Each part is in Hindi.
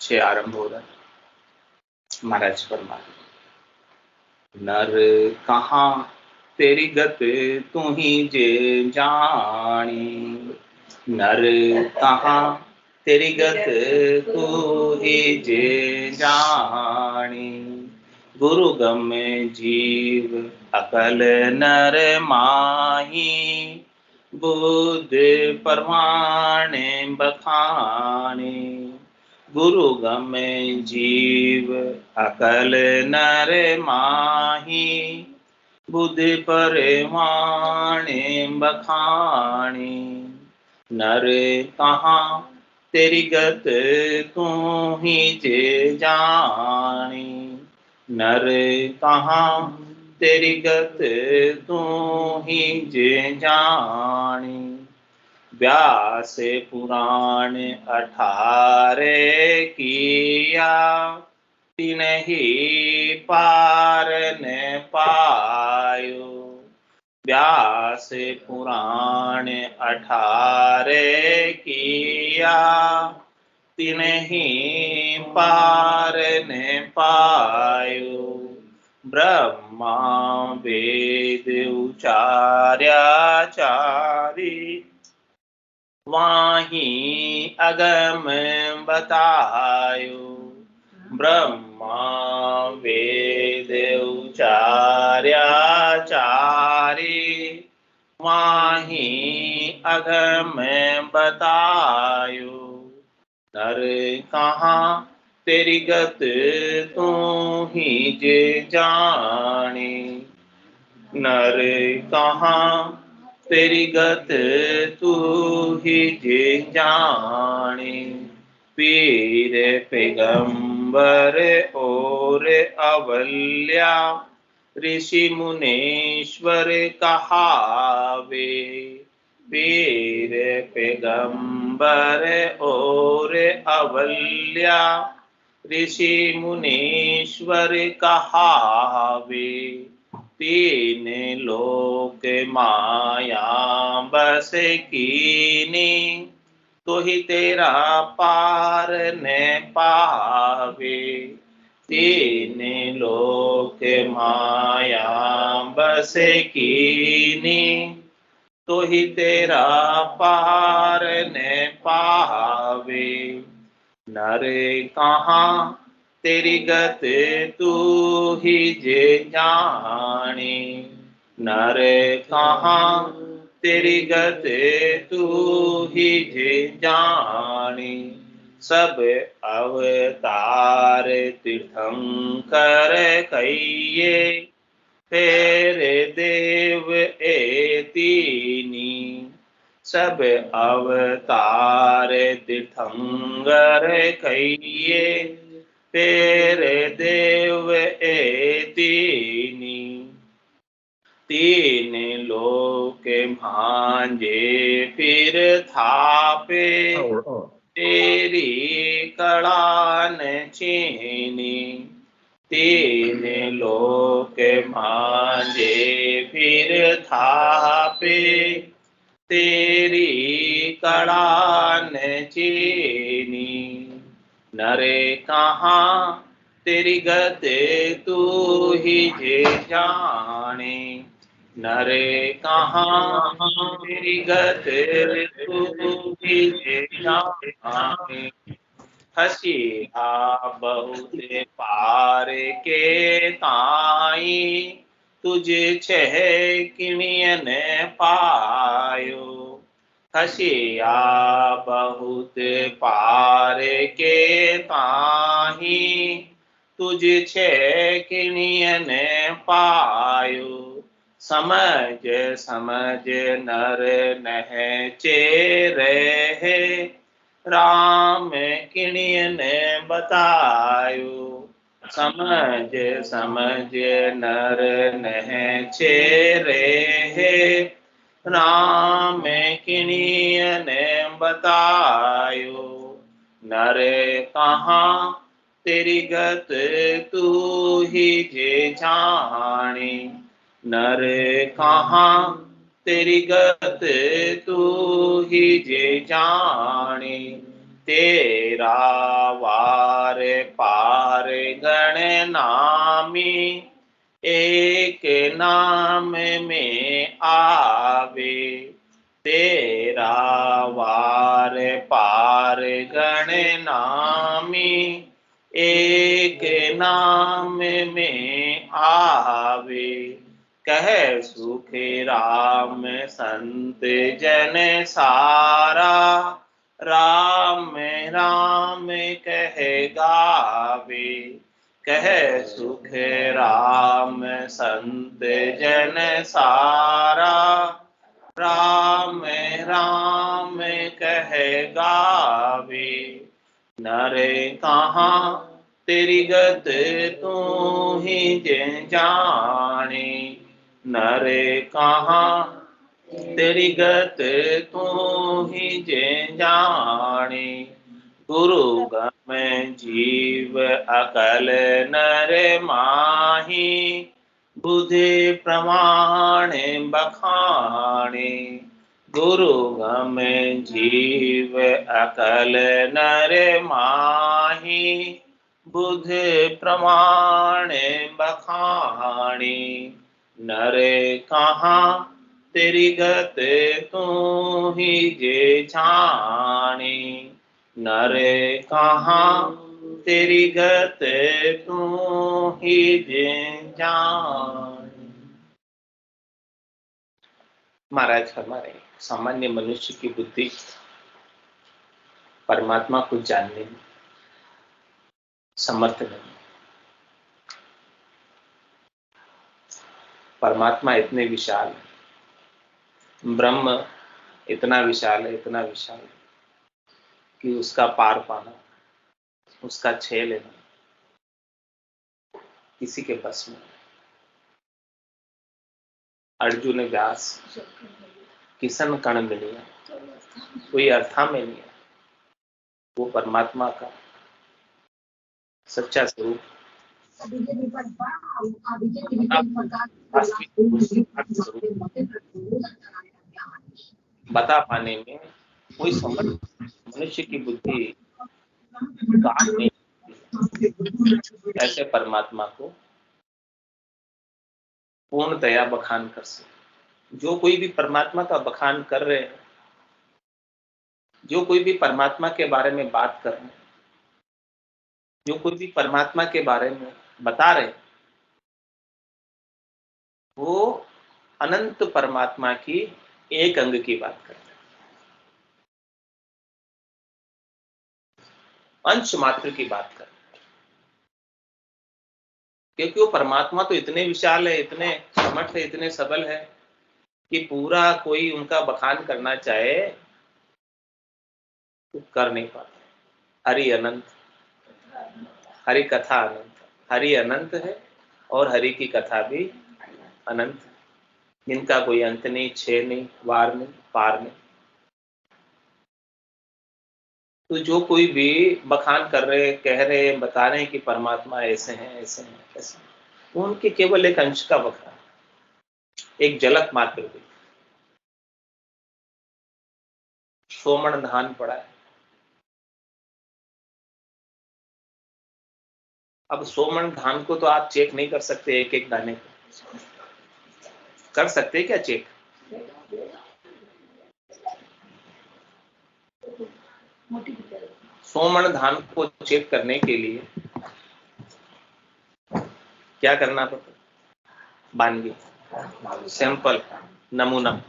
छे आरंभ हो रहा है। महाराज फरमाते नर कहाँ तेरी गत तू ही जे जानी, नर कहाँ तेरी गत तू ही जे जानी, गुरु गम जीव अकल नर माही, बुद्ध प्रमाण बखानी, गुरु गम जीव अकल नर माही, बुद्धि परवाणे बखानी, नर कहाँ तेरी गत तू ही जे जानी, नर कहाँ तेरी गत तू ही जे जानी, व्यास पुराण 18 किया, तिन्हि पार न पायो, व्यास पुराण 18 किया, तिन्हि पार न पायो, ब्रह्मा वेद उचार्या चारी, वाही अगम बतायो, ब्रह्मा वेद उचार्या चारी, वाही अगम बतायो, नर कहाँ तेरी गत तू ही जे जानी, नर कहाँ तेरी गत तू ही जे जानी, पीर पैगंबर और अवल्या, ऋषि मुनीश्वर कहावे, पीर पैगंबर और अवल्या, ऋषि मुनीश्वर कहावे, तीन लोक माया बस कीनी, तो ही तेरा पार न पावे, तीन लोक माया बस कीनी, तो ही तेरा पार न पावे, नर कहाँ तेरी गत तू ही जे जानी, नर कहाँ तेरी गत तू ही जे जानी, सब अवतार तीर्थंकर कहिए, तेरे देव एतीनी, सब अवतार तीर्थंकर कहिए, तेरे देव एतीनी, तीन लोक भांजे फिर थापे, तेरी कड़ा न छीनी, तीन लोक भांजे फिर थापे, तेरी कड़ा न चीनी, नरे कहाँ तेरी गत तू ही जे जाने, नरे कहाँ तेरी गत तू ही जे जाने, हसिया बहुत पार के ताई, तुझे छह किणियन पायो, हसिया बहुत पार के ताही, तुझे छह किणियन पायो, समझ समझ नर नह चेरे, राम किणियन बतायो, समझ समझ नर नह चेरे, राम किणियन बतायो, नर कहाँ तेरी गत तू ही जे जाने, नर कहाँ तेरी गत तू ही जे जाने, तेरा वार पार गण नामी, एक नाम में आवे। तेरा वार पार गण नामी, एक नाम में आवे। कह सुख राम संत जन सारा, राम राम कह गावे। कह सुख राम संत जन सारा, राम राम कह गावे। नर कहाँ तेरी गत तू ही जाने, नर कहाँ तेरी गत तू ही जाने। गुरु गम जीव अकल नर माही, बुद्धि प्रमाण बखाने। गुरु गम जीव अकल नर माही, बुद्धि प्रमाण बखाने। नर कहाँ तेरी गत तू ही जे जाने, नर कहाँ तेरी गत तू ही जे जाने। महाराज हमारे सामान्य मनुष्य की बुद्धि परमात्मा को जानने में समर्थ नहीं। परमात्मा इतने विशाल है, ब्रह्म इतना विशाल है, इतना विशाल है कि उसका पार पाना, उसका छेह लेना किसी के बस में। अर्जुन व्यास किसन कण मिलिया, कोई अर्था में नहीं है। वो परमात्मा का सच्चा स्वरूप बता पाने में कोई समर्थ मनुष्य की बुद्धि काम नहीं। ऐसे परमात्मा को पूर्णतया बखान कर सके। जो कोई भी परमात्मा का बखान कर रहे हैं, जो कोई भी परमात्मा के बारे में बात कर रहे हैं, जो कोई भी परमात्मा के बारे में बता रहे हैं, वो अनंत परमात्मा की एक अंग की बात करते हैं, अंश मात्र की बात करते हैं। क्योंकि वो परमात्मा तो इतने विशाल है, इतने समर्थ है, इतने सबल है कि पूरा कोई उनका बखान करना चाहे तो कर नहीं पाता। हरि अनंत, हरि कथा अनंत, हरि अनंत है और हरि की कथा भी अनंत, जिनका कोई अंत नहीं, छेद नहीं, वार नहीं, पार नहीं। तो जो कोई भी बखान कर रहे, कह रहे, बता रहे हैं कि परमात्मा ऐसे हैं, ऐसे हैं, ऐसे हैं, वो उनके केवल एक अंश का बखान, एक झलक मात्र भी। सोमण धान पड़ा है। अब सोमण धान को तो आप चेक नहीं कर सकते, एक एक दाने को कर सकते हैं क्या चेक? सोमण धान को चेक करने के लिए क्या करना पड़ता? बानगी, सैंपल, नमूना।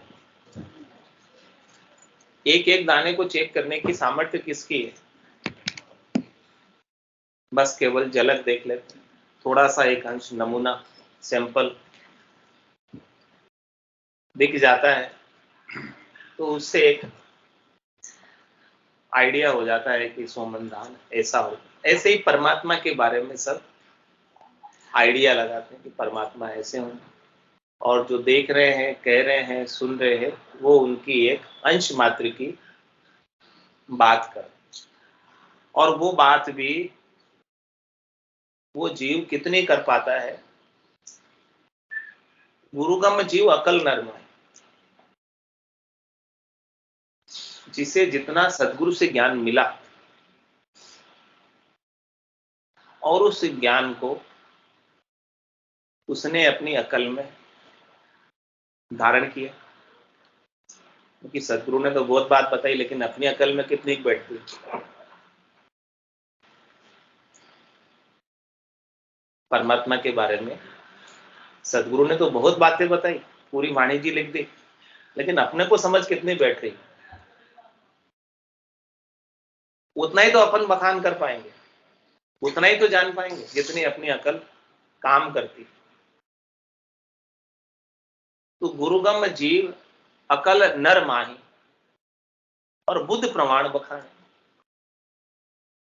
एक एक दाने को चेक करने की सामर्थ्य किसकी है? बस केवल झलक देख लेते, थोड़ा सा एक अंश, नमूना, सैंपल दिख जाता है तो उससे एक आइडिया हो जाता है कि सोमन धान ऐसा हो। ऐसे ही परमात्मा के बारे में सब आइडिया लगाते हैं कि परमात्मा ऐसे हों, और जो देख रहे हैं, कह रहे हैं, सुन रहे हैं, वो उनकी एक अंश मात्र की बात कर। और वो बात भी वो जीव कितनी कर पाता है? गुरुगम जीव अकल नर्म है, जिसे जितना सदगुरु से ज्ञान मिला और उस ज्ञान को उसने अपनी अकल में धारण किया। क्योंकि सदगुरु ने तो बहुत बात बताई, लेकिन अपनी अकल में कितनी बैठती। परमात्मा के बारे में सदगुरु ने तो बहुत बातें बताई, पूरी वाणी जी लिख दी, लेकिन अपने को समझ कितनी बैठ रही, उतना ही तो अपन बखान कर पाएंगे, उतना ही तो जान पाएंगे जितनी अपनी अकल काम करती। तो गुरुगम जीव अकल नर माही और बुद्ध प्रमाण बखान।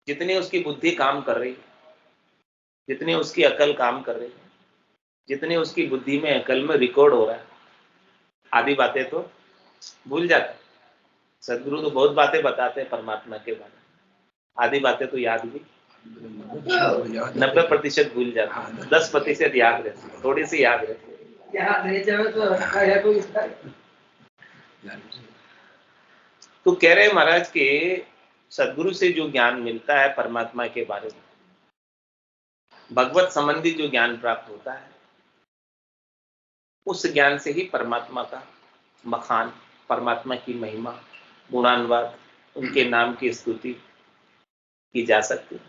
जितनी उसकी बुद्धि काम कर रही है, जितनी उसकी अकल काम कर रही है, जितनी उसकी बुद्धि में अकल में रिकॉर्ड हो रहा है, आधी बातें तो भूल जाते। सदगुरु तो बहुत बातें बताते हैं परमात्मा के बारे में, आधी बातें तो याद भी 90% भूल जाते हैं, 10% याद रहती है, थोड़ी सी याद रहती है। तो कह रहे महाराज के सदगुरु से जो ज्ञान मिलता है परमात्मा के बारे में, भगवत संबंधी जो ज्ञान प्राप्त होता है, उस ज्ञान से ही परमात्मा का बखान, परमात्मा की महिमा, गुणानुवाद, उनके नाम की स्तुति की जा सकती है।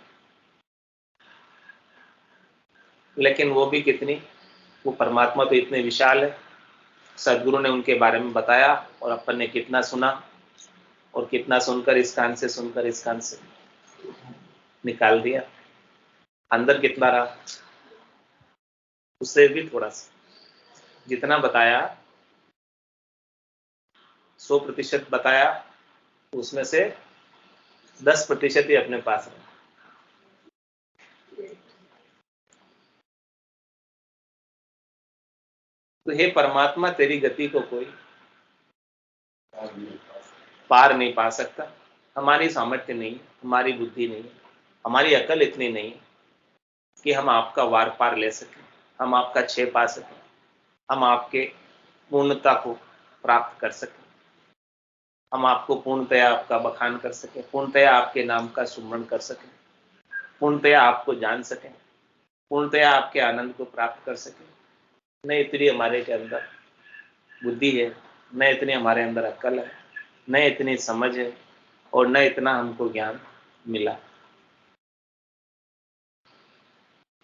लेकिन वो भी कितनी, वो परमात्मा तो इतने विशाल है। सदगुरु ने उनके बारे में बताया और अपन ने कितना सुना, और कितना सुनकर इस कान से सुनकर इस कान से निकाल दिया, अंदर कितना रहा उससे भी थोड़ा सा। जितना बताया 100% बताया, उसमें से 10% ही अपने पास रहा। तो हे परमात्मा, तेरी गति को कोई पार नहीं पा सकता। हमारी सामर्थ्य नहीं, हमारी बुद्धि नहीं, हमारी अकल इतनी नहीं कि हम आपका वार पार ले सकें, हम आपका छेद पा सकें, हम आपके पूर्णता को प्राप्त कर सकें, हम आपको पूर्णतया आपका बखान कर सकें, पूर्णतया आपके नाम का सुमरण कर सकें, पूर्णतया आपको जान सकें, पूर्णतया आपके आनंद को प्राप्त कर सकें। न इतनी हमारे के अंदर बुद्धि है, न इतनी हमारे अंदर अक्ल है, न इतनी समझ है, और न इतना हमको ज्ञान मिला।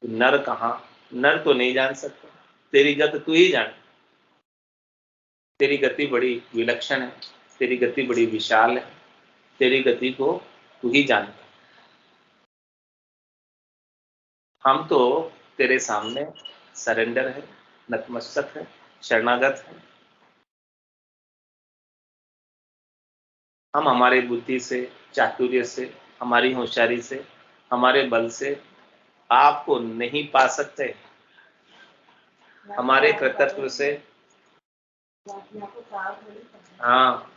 तो नर कहाँ, नर तो नहीं जान सकता, तेरी गति तू ही जान। तेरी गति बड़ी विलक्षण है, तेरी गति बड़ी विशाल है, तेरी गति को तू ही जानता। हम तो तेरे सामने सरेंडर है, नतमस्तक है, शरणागत है। हम हमारे बुद्धि से, चातुर्य से, हमारी होशियारी से, हमारे बल से आपको नहीं पा सकते। हमारे कर्तव्य से, हाँ,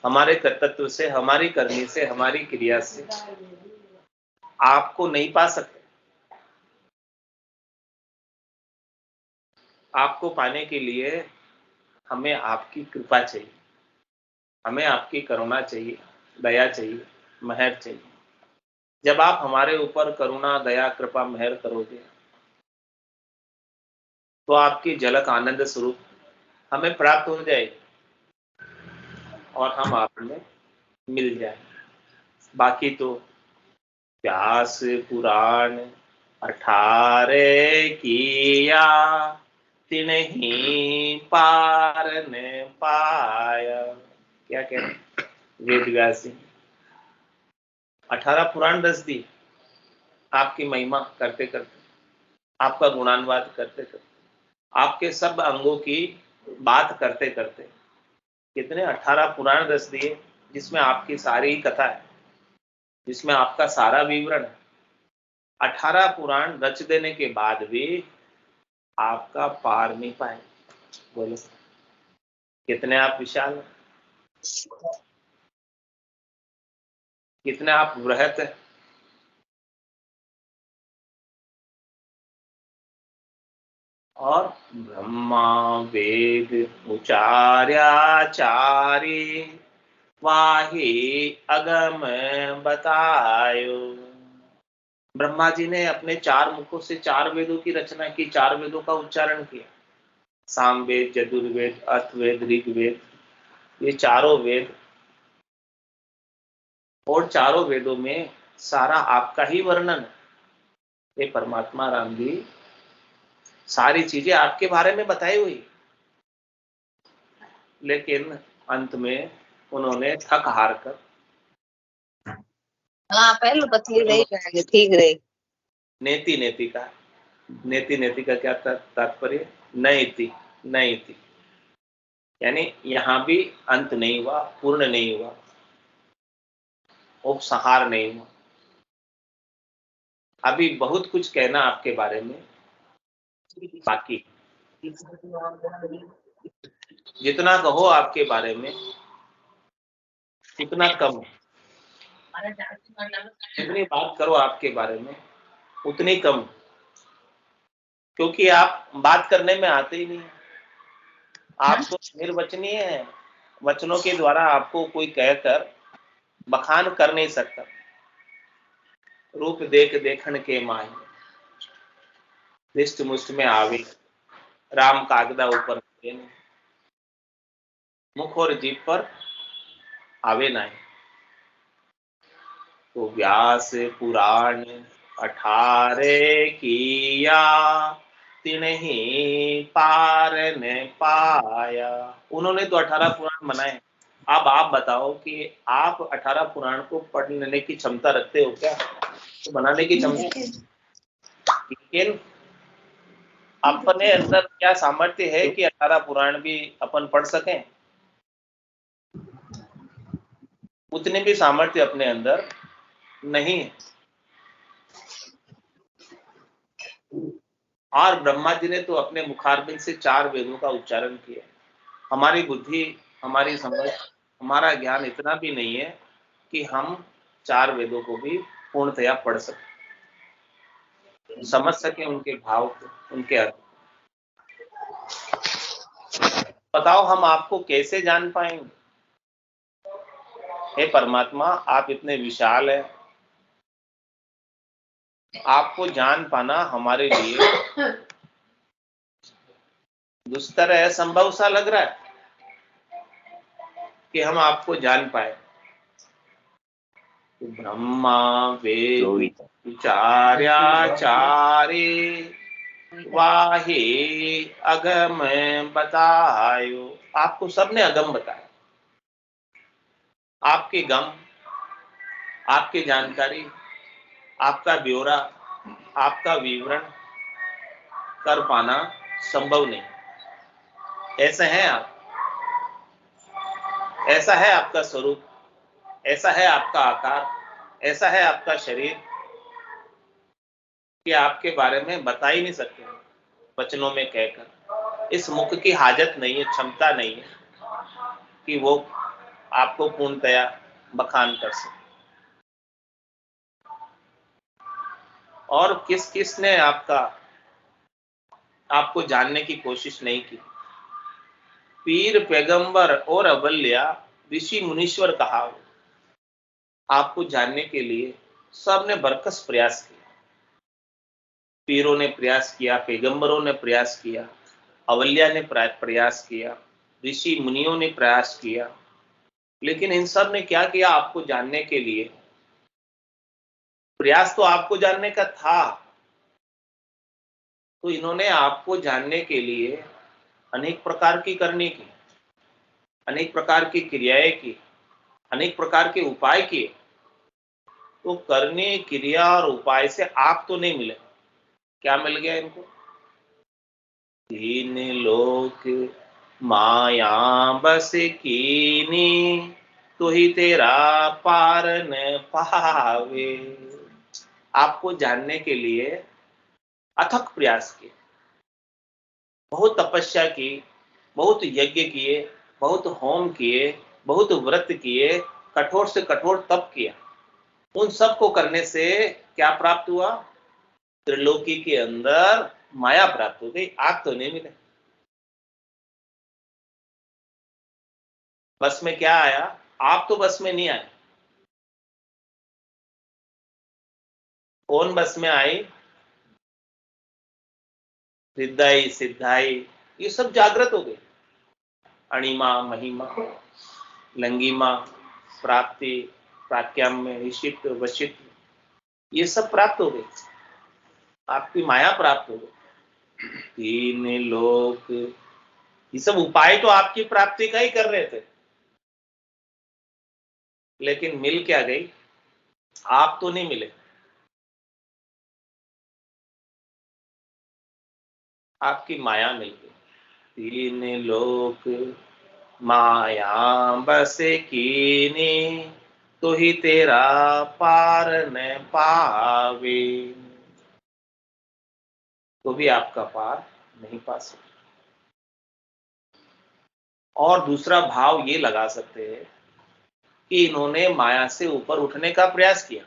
हमारे कर्तव्य से, हमारी करनी से, हमारी क्रिया से आपको नहीं पा सकते। आपको पाने के लिए हमें आपकी कृपा चाहिए, हमें आपकी करुणा चाहिए, दया चाहिए, मेहर चाहिए। जब आप हमारे ऊपर करुणा, दया, कृपा, मेहर करोगे, तो आपकी झलक आनंद स्वरूप हमें प्राप्त हो जाएगी और हम आप में मिल जाए। बाकी तो व्यास पुराण 18 किया, तिन्हीं पार ने पाया। क्या कह रहे वेद व्यास जी? 18 पुराण रच दी आपकी महिमा करते करते, आपका गुणानुवाद करते करते, आपके सब अंगों की बात करते करते। कितने 18 पुराण रच दिए, जिसमें आपकी सारी कथा है, जिसमें आपका सारा विवरण है। 18 पुराण रच देने के बाद भी आपका पार नहीं पाए। बोलो कितने आप विशाल हैं, कितने आप बृहत हैं। और ब्रह्मा वेद उचार्याचारी, वाही अगम बतायो। ब्रह्मा जी ने अपने 4 मुखों से 4 वेदों की रचना की, 4 वेदों का उच्चारण किया। सामवेद, यजुर्वेद, अथर्ववेद, ऋग्वेद, ये चारों वेद, और चारों वेदों में सारा आपका ही वर्णन है। ये परमात्मा राम जी सारी चीजें आपके बारे में बताई हुई, लेकिन अंत में उन्होंने थक हार कर हाँ पहले बतली रही ठीक रही। नेति नेति का, नेति नेति का क्या तात्पर्य? नैति नैति, यानी यहां भी अंत नहीं हुआ, पूर्ण नहीं हुआ, उपसंहार नहीं हुआ। अभी बहुत कुछ कहना आपके बारे में बाकी, जितना कहो आपके बारे में उतना कम, जितनी बात करो आपके बारे में उतनी कम, क्योंकि आप बात करने में आते ही नहीं। आप तो निर्वचनीय है, वचनों के द्वारा आपको कोई कहकर बखान कर नहीं सकता। रूप देख देखन के माही, दृष्ट मुष्ट में आवे, राम कागदा ऊपर मुख और जीभ पर आवे नहीं। तो व्यास पुराण 18 किया, तिन्हीं पार न पाया। उन्होंने तो 18 पुराण बनाए। अब आप बताओ कि आप 18 पुराण को पढ़ने की क्षमता रखते हो क्या? तो बनाने की क्षमता, लेकिन अपने अंदर क्या सामर्थ्य है कि 18 पुराण भी अपन पढ़ सकें? उतने भी सामर्थ्य अपने अंदर नहीं है। और ब्रह्मा जी ने तो अपने मुखारबिंद से 4 वेदों का उच्चारण किया। हमारी बुद्धि, हमारी समझ, हमारा ज्ञान इतना भी नहीं है कि हम 4 वेदों को भी पूर्णतया पढ़ सकें, समझ सकें उनके भाव को, उनके अर्थ। बताओ हम आपको कैसे जान पाएंगे? हे परमात्मा, आप इतने विशाल हैं, आपको जान पाना हमारे लिए दुस्तर है, असंभव सा लग रहा है कि हम आपको जान पाए। तो ब्रह्मा वेद विचार्याचारे, वाहे अगम बतायो। आपको सबने अगम बताया, आपके गम, आपकी जानकारी, आपका ब्यौरा, आपका विवरण कर पाना संभव नहीं। ऐसे हैं आप, ऐसा है आपका स्वरूप, ऐसा है आपका आकार, ऐसा है आपका शरीर कि आपके बारे में बता ही नहीं सकते वचनों में कहकर। इस मुख की हाजत नहीं है, क्षमता नहीं है कि वो आपको पूर्णतया बखान कर सके। और किस किस ने आपको जानने की कोशिश नहीं की? पीर, पैगंबर और अवल्या, ऋषि मुनीश्वर कहा, आपको जानने के लिए सबने बरकस प्रयास किया। पीरों ने प्रयास किया, पैगंबरों ने प्रयास किया, अवल्या ने प्रयास किया, ऋषि मुनियों ने प्रयास किया, लेकिन इन सब ने क्या किया? आपको जानने के लिए। प्रयास तो आपको जानने का था, तो इन्होंने आपको जानने के लिए अनेक प्रकार की करनी की, अनेक प्रकार की क्रियाएं की, अनेक प्रकार के उपाय किए। तो करने, क्रिया और उपाय से आप तो नहीं मिले। क्या मिल गया इनको? तीन लोक माया बस कीनी, तो ही तेरा पार न पावे। आपको जानने के लिए अथक प्रयास किए, बहुत तपस्या की, बहुत यज्ञ किए, बहुत होम किए, बहुत व्रत किए, कठोर से कठोर तप किया। उन सब को करने से क्या प्राप्त हुआ? त्रिलोकी के अंदर माया प्राप्त हो गई, आप तो नहीं मिले। बस में क्या आया? आप तो बस में नहीं आए। कौन बस में आई? रिद्धाई सिद्धाई ये सब जागृत हो गई। अणिमा महिमा लंगिमा प्राप्ति प्राक्याम्य ईशित वशित ये सब प्राप्त हो गई। आपकी माया प्राप्त हो गई। तीन लोक ये सब उपाय तो आपकी प्राप्ति का ही कर रहे थे, लेकिन मिल क्या गई? आप तो नहीं मिले, आपकी माया मिल गई। तीन लोक माया बस कीनी तो ही तेरा पार न पावे, तो भी आपका पार नहीं पा सकते। और दूसरा भाव ये लगा सकते हैं कि इन्होंने माया से ऊपर उठने का प्रयास किया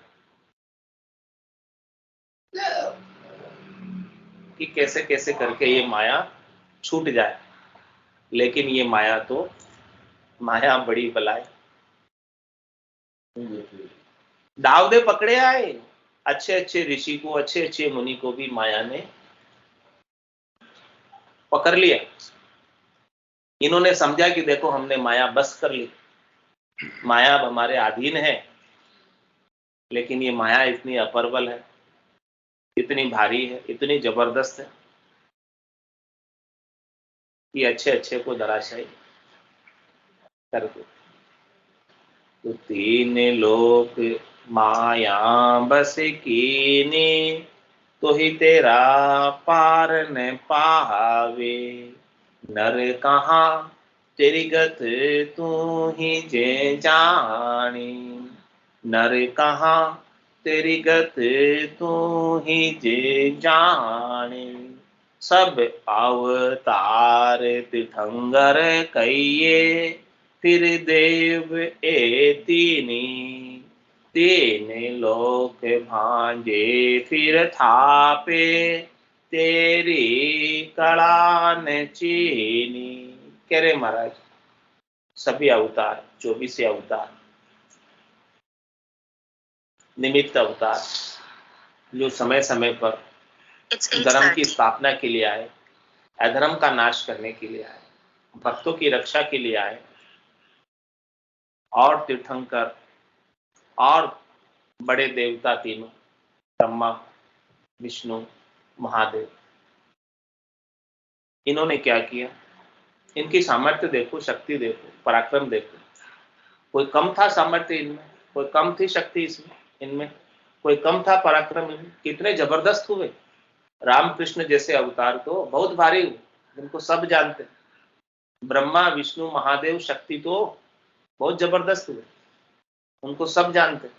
कि कैसे कैसे करके ये माया छूट जाए, लेकिन ये माया तो माया बड़ी बलाई। दाव दे पकड़े आए। अच्छे अच्छे ऋषि को अच्छे अच्छे मुनि को भी माया ने पकड़ लिया। इन्होंने समझा कि देखो हमने माया बस कर ली, माया अब हमारे अधीन है, लेकिन ये माया इतनी अप्रबल है, इतनी भारी है, इतनी जबरदस्त है कि अच्छे अच्छे को धराशायी कर दो। तो तीन लोक माया बस कीने तो ही तेरा पार न पावे, नर कहाँ तेरी गत तू ही जे जानी, नर कहाँ तेरी गत तू ही जे जानी, सब अवतार तीर्थंकर कहिए फिर देव ए तीनी, तीन लोक भांजे फिर थापे तेरी कला न चीनी। कह रहे महाराज सभी अवतार 24 अवतार निमित्त अवतार जो समय समय पर धर्म की स्थापना के लिए आए, अधर्म का नाश करने के लिए आए, भक्तों की रक्षा के लिए आए, और तीर्थंकर और बड़े देवता तीनों ब्रह्मा विष्णु महादेव, इन्होंने क्या किया? इनकी सामर्थ्य देखो, शक्ति देखो, पराक्रम देखो। कोई कम था सामर्थ्य इनमें? कोई कम थी शक्ति इसमें इनमें? कोई कम था पराक्रम इनमें? कितने जबरदस्त हुए। रामकृष्ण जैसे अवतार तो बहुत भारी हुए, जिनको सब जानते। ब्रह्मा विष्णु महादेव शक्ति तो बहुत जबरदस्त हुए, उनको सब जानते।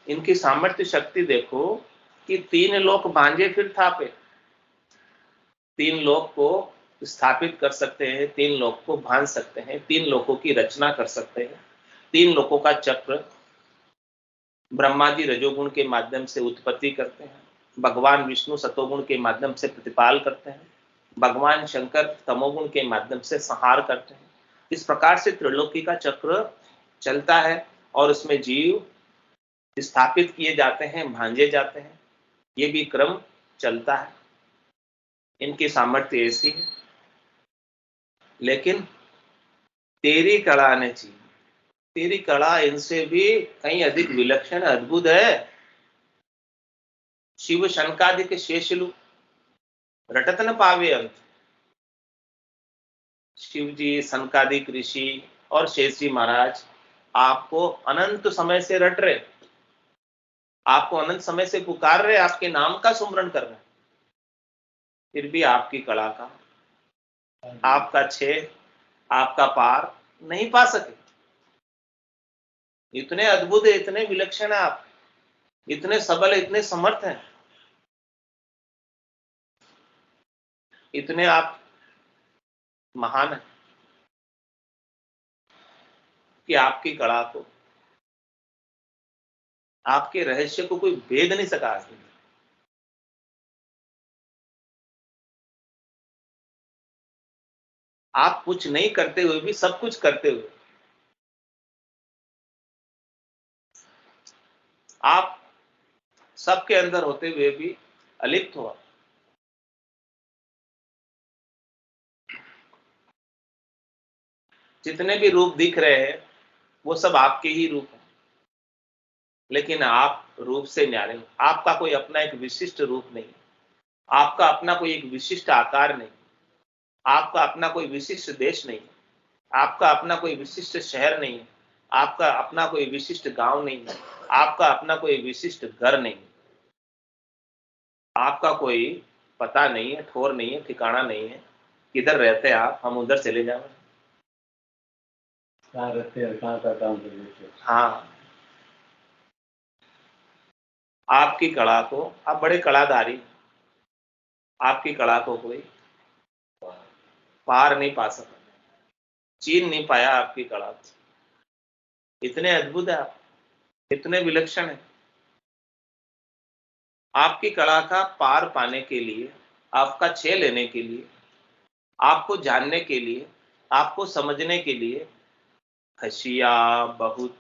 इनकी सामर्थ्य शक्ति देखो कि तीन लोक भांजे फिर थापे, तीन लोक को स्थापित कर सकते हैं, तीन लोक को भांज सकते हैं, तीन लोकों की रचना कर सकते हैं। तीन लोकों का चक्र ब्रह्मा जी रजोगुण के माध्यम से उत्पत्ति करते हैं, भगवान विष्णु सतोगुण के माध्यम से प्रतिपाल करते हैं, भगवान शंकर तमोगुण के माध्यम से संहार करते हैं। इस प्रकार से त्रिलोकी का चक्र चलता है और उसमें जीव स्थापित किए जाते हैं, भांजे जाते हैं। ये भी क्रम चलता है। इनकी सामर्थ्य ऐसी है, लेकिन तेरी कला ने चाहिए, तेरी कला इनसे भी कहीं अधिक विलक्षण अद्भुत है। शिव शनकादिक शेषलु रटत न पावे अंत। शिव जी सनकादिक ऋषि और शेष जी महाराज आपको अनंत समय से रट रहे, आपको अनंत समय से पुकार रहे, आपके नाम का सुमरण कर रहे, फिर भी आपकी कला का, आपका छेद, आपका पार नहीं पा सके। इतने अद्भुत है, इतने विलक्षण है आप, इतने सबल, इतने समर्थ हैं, इतने आप महान हैं कि आपकी कला को, आपके रहस्य को कोई भेद नहीं सका आज तक। आप कुछ नहीं करते हुए भी सब कुछ करते हुए आप सबके अंदर होते हुए भी अलिप्त हो। जितने भी रूप दिख रहे हैं वो सब आपके ही रूप हैं, लेकिन आप रूप से न्यारे हो। आपका कोई अपना एक विशिष्ट रूप नहीं, आपका अपना कोई एक विशिष्ट आकार नहीं, आपका अपना कोई विशिष्ट देश नहीं, आपका अपना कोई विशिष्ट शहर नहीं है, आपका अपना कोई विशिष्ट गांव नहीं है, आपका अपना कोई विशिष्ट घर नहीं है, आपका कोई पता नहीं है, ठोर नहीं है, ठिकाना नहीं है। किधर रहते हैं आप, हम उधर चले जाएं। कहाँ रहते हैं, कहाँ का काम करते हैं। हाँ, आपकी कला को, आप बड़े कलाधारी, आपकी कला को कोई पार नहीं पा सका, चीन नहीं पाया आपकी कला को। इतने अद्भुत है आप, इतने विलक्षण है। आपकी कला का पार पाने के लिए, आपका छे लेने के लिए, आपको जानने के लिए, आपको समझने के लिए हसिया बहुत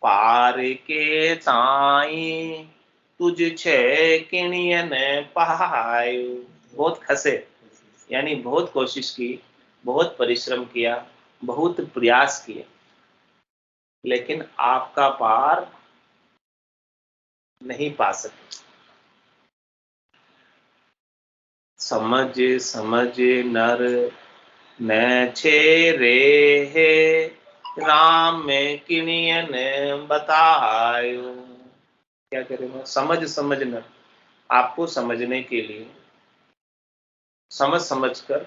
पार के ताई तुझ छे किणियन पहायो। बहुत खसे, यानी बहुत कोशिश की, बहुत परिश्रम किया, बहुत प्रयास किए, लेकिन आपका पार नहीं पा सके। समझ समझ नर न छे रे हे राम किणियन बतायो। क्या करें, समझ समझ नर, आपको समझने के लिए समझ समझकर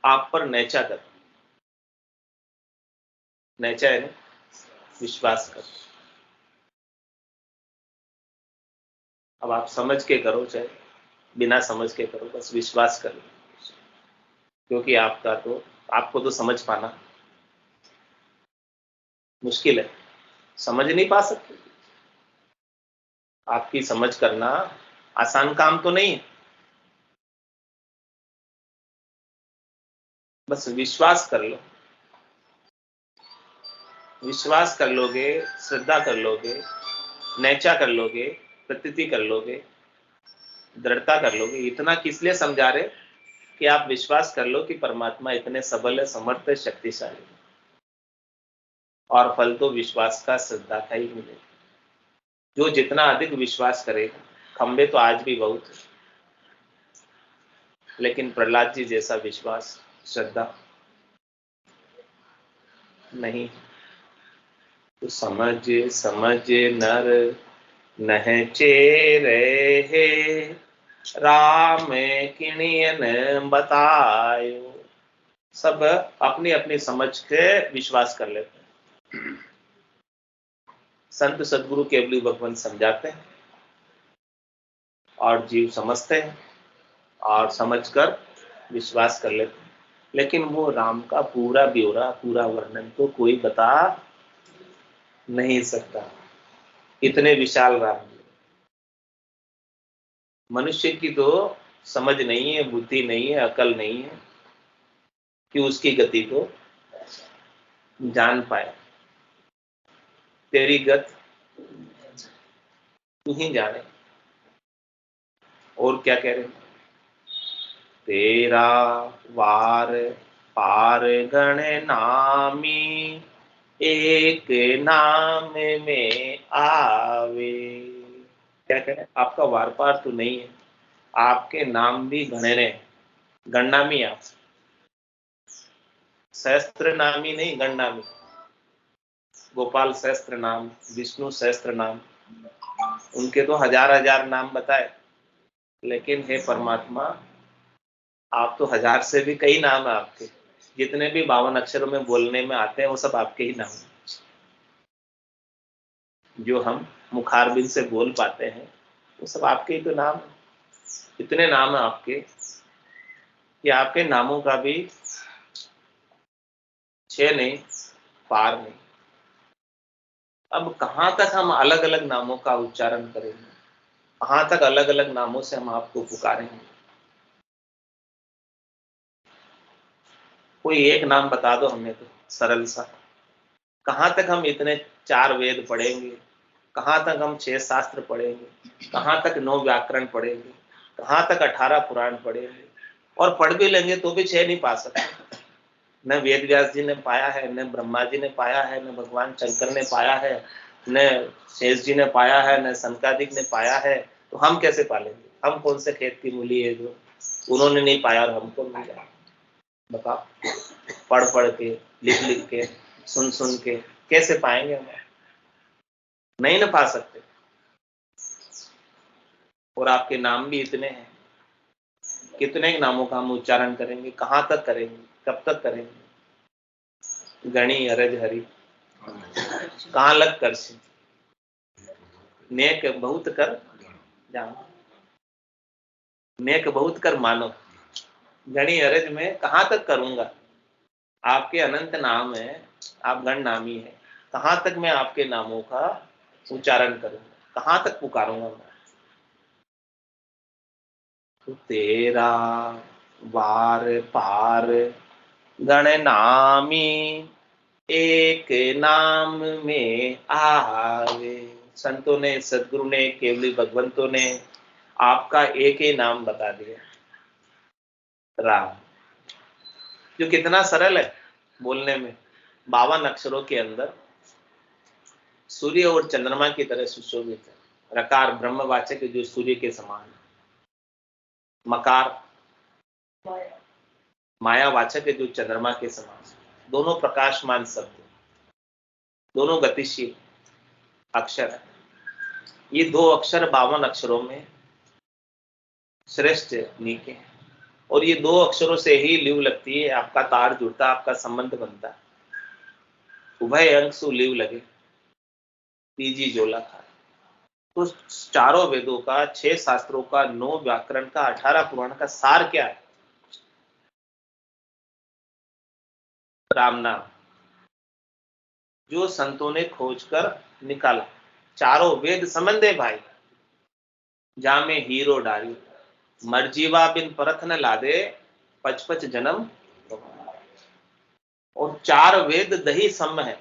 आप पर नैचा कर, नैचा है विश्वास कर। अब आप समझ के करो चाहे बिना समझ के करो, बस विश्वास करो, क्योंकि आपको तो समझ पाना मुश्किल है, समझ नहीं पा सकते। आपकी समझ करना आसान काम तो नहीं है, बस विश्वास कर लो। विश्वास कर लोगे, श्रद्धा कर लोगे, नैचा कर लोगे, प्रतीति कर लोगे, दृढ़ता कर लोगे। इतना किस लिए समझा रहे कि आप विश्वास कर लो कि परमात्मा इतने सबल है, समर्थ है, शक्तिशाली है, और फल तो विश्वास का, श्रद्धा का ही मिलेगा। जो जितना अधिक विश्वास करेगा, खंबे तो आज भी बहुत है, लेकिन प्रहलाद जी जैसा विश्वास, श्रद्धा नहीं। तो समझ समझ नर नहचे रहे राम किणियन बतायो। सब अपनी अपनी समझ के विश्वास कर लेते हैं। संत सदगुरु केवली भगवान समझाते हैं और जीव समझते हैं और समझकर विश्वास कर लेते हैं, लेकिन वो राम का पूरा ब्यौरा, पूरा वर्णन तो कोई बता नहीं सकता। इतने विशाल राम, मनुष्य की तो समझ नहीं है, बुद्धि नहीं है, अकल नहीं है कि उसकी गति को जान पाए। तेरी गत तू ही जाने। और क्या कह रहे हैं, तेरा वार पार गण नामी एक नाम में आवे। क्या कह रहे हैं, आपका वार पार तो नहीं है, आपके नाम भी गणने, गणनामी आप, सहस्त्र नामी नहीं, गणनामी। गोपाल सहस्त्र नाम, विष्णु सहस्त्र नाम, उनके तो हजार हजार नाम बताए, लेकिन हे परमात्मा, आप तो हजार से भी कई नाम है आपके। जितने भी 52 अक्षरों में बोलने में आते हैं वो सब आपके ही नाम हैं। जो हम मुखारबिंद से बोल पाते हैं वो सब आपके ही तो नाम है। इतने नाम है आपके कि आपके नामों का भी छह नहीं, पार नहीं। अब कहाँ तक हम अलग अलग नामों का उच्चारण करेंगे, कहाँ तक अलग अलग नामों से हम आपको पुकारेंगे। कोई एक नाम बता दो हमें तो, सरल सा, कहाँ तक हम इतने 4 वेद पढ़ेंगे, कहाँ तक हम 6 शास्त्र पढ़ेंगे, कहाँ तक 9 व्याकरण पढ़ेंगे, कहाँ तक 18 पुराण पढ़ेंगे, और पढ़ भी लेंगे तो भी 6 नहीं पा सकते। न वेद व्यास जी ने पाया है, न ब्रह्मा जी ने पाया है, न भगवान शंकर ने पाया है, न शेष जी ने पाया है, न संकादिक ने पाया है, तो हम कैसे पालेंगे? हम कौन से खेत की मूली है जो उन्होंने नहीं पाया और हमको मिल जाए? बताओ, पढ़ पढ़ के, लिख लिख के, सुन सुन के कैसे पाएंगे हम? नहीं ना पा सकते। और आपके नाम भी इतने हैं, कितने नामों का हम उच्चारण करेंगे, कहाँ तक करेंगे, कब तक करेंगे? गणी अरज हरि कहाँ लग कर से नेक बहुत कर जानो, नेक बहुत कर मानो, गणी अरज में कहाँ तक करूंगा? आपके अनंत नाम है, आप गण नामी है, कहाँ तक मैं आपके नामों का उच्चारण करूंगा, कहाँ तक पुकारूंगा मैं? तो तेरा वार पार गण नामी एक नाम में आवे। संतों ने, सदगुरु ने, केवली भगवंतों ने आपका एक ही नाम बता दिया, राम, जो कितना सरल है बोलने में। 52 अक्षरों के अंदर सूर्य और चंद्रमा की तरह सुशोभित है। रकार ब्रह्मवाचक जो सूर्य के समान है, मकार मायावाचक है जो चंद्रमा के समान है। दोनों प्रकाशमान शब्द, दोनों गतिशील अक्षर है। ये 2 अक्षर 52 अक्षरों में श्रेष्ठ नीके हैं, और ये 2 अक्षरों से ही लिव लगती है, आपका तार जुड़ता, आपका संबंध बनता है। उभय अंग सु लिव लगे, तीजी जोला खाए। तो चारों वेदों का, 6 शास्त्रों का, 9 व्याकरण का, 18 पुराण का सार क्या है? राम नाम, जो संतों ने खोजकर निकाला। चारों वेद संबंधे भाई, जामे हीरो डारी, मरजीवा बिन परथ न लादे, 55 जन्म। और 4 वेद दही सम है,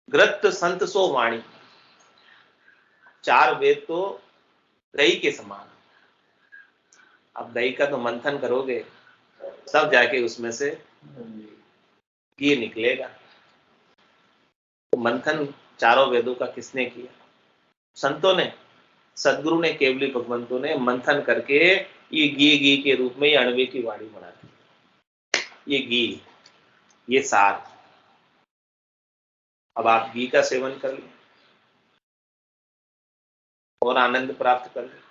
ग्रत संत सो वाणी। 4 वेद तो दही के समान। अब दही का तो मंथन करोगे तब जाके उसमें से घी निकलेगा। तो मंथन चारों वेदों का किसने किया? संतों ने, सदगुरु ने, केवली भगवंतों ने मंथन करके ये घी के रूप में ये अणवे की वाणी बना दी। ये घी, ये सार। अब आप घी का सेवन कर लें और आनंद प्राप्त कर लें,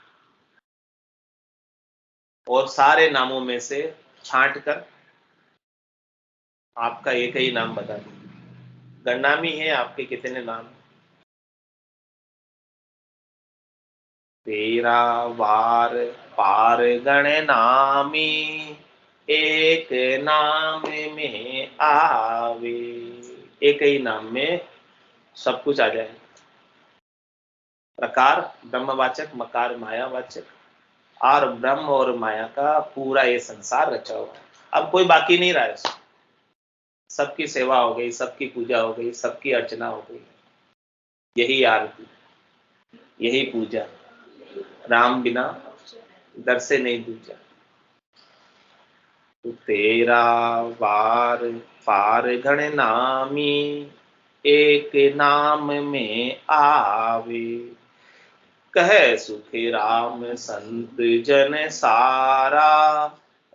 और सारे नामों में से छांट कर आपका एक ही नाम बता दें। गणनामी है आपके कितने नाम? तेरा वार पार गण नामी एक नाम में आवे। एक ही नाम में सब कुछ आ जाए। प्रकार ब्रह्मवाचक, मकार मायावाचक, और ब्रह्म और माया का पूरा ये संसार रचा हुआ है। अब कोई बाकी नहीं रहा है। सबकी सेवा हो गई, सबकी पूजा हो गई, सबकी अर्चना हो गई। यही आरती, यही पूजा, राम बिना दर से नहीं दूजा। तो तेरा वार पार गण नामी एक नाम में आवे, कहे सुखी राम संत जन सारा,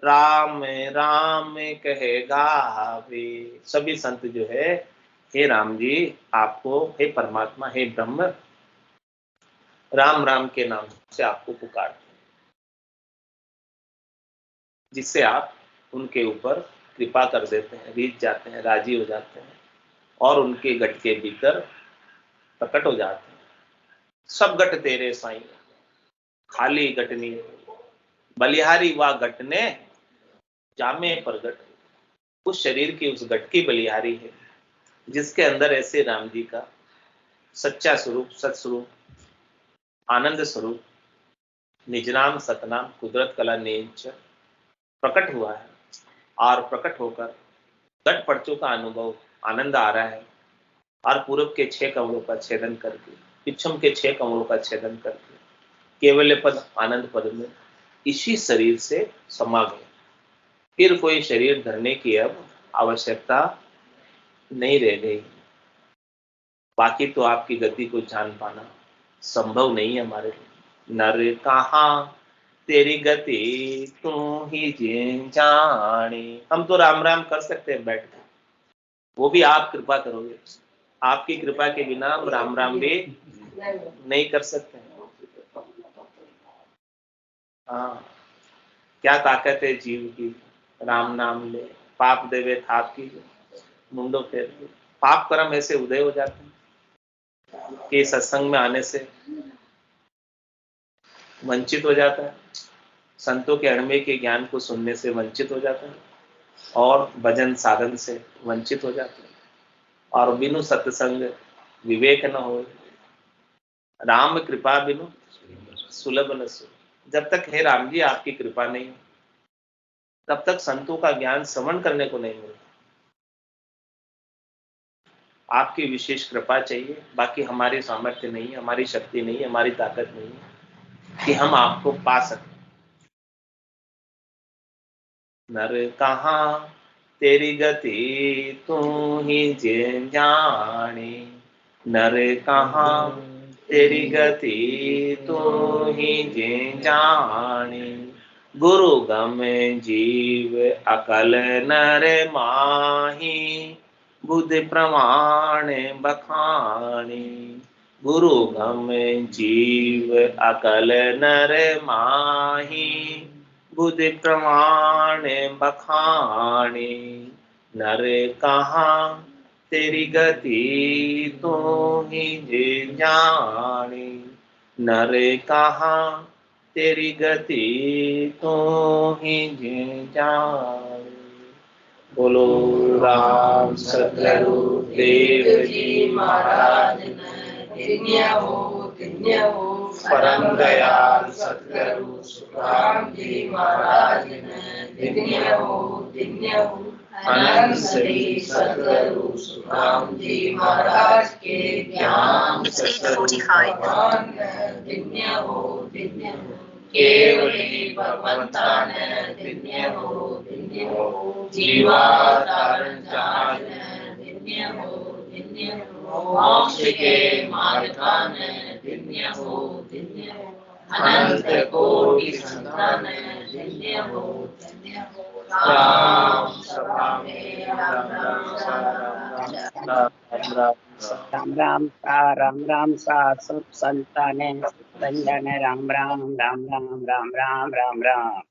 राम राम कहे गावे। सभी संत जो है, हे राम जी आपको, हे परमात्मा, हे ब्रह्म, राम राम के नाम से आपको पुकारते हैं, जिससे आप उनके ऊपर कृपा कर देते हैं, रीझ जाते हैं, राजी हो जाते हैं, और उनके गट के भीतर प्रकट हो जाते हैं। सब गट तेरे साईं, खाली गट नहीं, बलिहारी वा गट ने जामे प्रगट। उस शरीर की, उस गट की बलिहारी है जिसके अंदर ऐसे राम जी का सच्चा स्वरूप, सत्स्वरूप, आनंद स्वरूप, निजनाम सतनाम कुदरत कला नेच प्रकट हुआ है। और प्रकट होकर घट पर्चों का अनुभव आनंद आ रहा है, और पूरब के 6 कमलों का छेदन करके, पिछम के 6 कमलों का छेदन करके केवल पद आनंद पद में इसी शरीर से समा गए। फिर कोई शरीर धरने की अब आवश्यकता नहीं रह गई। बाकी तो आपकी गति को जान पाना संभव नहीं है हमारे लिए। नर कहाँ तेरी गति तू ही जाने। हम तो राम राम कर सकते हैं बैठ कर, वो भी आप कृपा करोगे। आपकी कृपा के बिना हम राम राम भी नहीं कर सकते। हाँ, क्या ताकत है जीव की, राम नाम ले पाप देवे थाप की मुंडो फेर के। पाप कर्म ऐसे उदय हो जाते हैं कि सत्संग में आने से वंचित हो जाता है, संतों के अणमे के ज्ञान को सुनने से वंचित हो जाता है, और भजन साधन से वंचित हो जाता है। और बिनु सत्संग विवेक न हो, राम कृपा बिनु सुलभ न सो। जब तक हे राम जी आपकी कृपा नहीं हो, तब तक संतों का ज्ञान श्रवण करने को नहीं मिलता। आपकी विशेष कृपा चाहिए, बाकी हमारी सामर्थ्य नहीं, हमारी शक्ति नहीं, हमारी ताकत नहीं है कि हम आपको पा सकें। नर कहाँ तेरी गति तू ही जाने। नर कहाँ तेरी गति तू ही जाने। गुरु गम जीव अकल नर माही। बुद्धि प्रमाण बखानी। गुरु गम जीव अकल नर माही। बुद्धि प्रमाण बखानी। नर कहाँ तेरी गति तू ही जाने। नर कहाँ तेरी गति तू ही जाने। बोलो राम सतगुरु देव जी महाराज धन्य हो परम दयाल सतगुरु सुखराम जी महाराज धन्य हो अनंत श्री सतगुरु सुखराम जी महाराज के ज्ञान भगवान धन्य हो केवली भगवंतान धन्य हो जीवावतारण जहाज धन्य हो मोक्ष के मार्गान धन्य हो अनंत कोटि संतान धन्य हो राम सभा में राम राम सा सब संतान राम राम राम राम राम राम राम राम राम।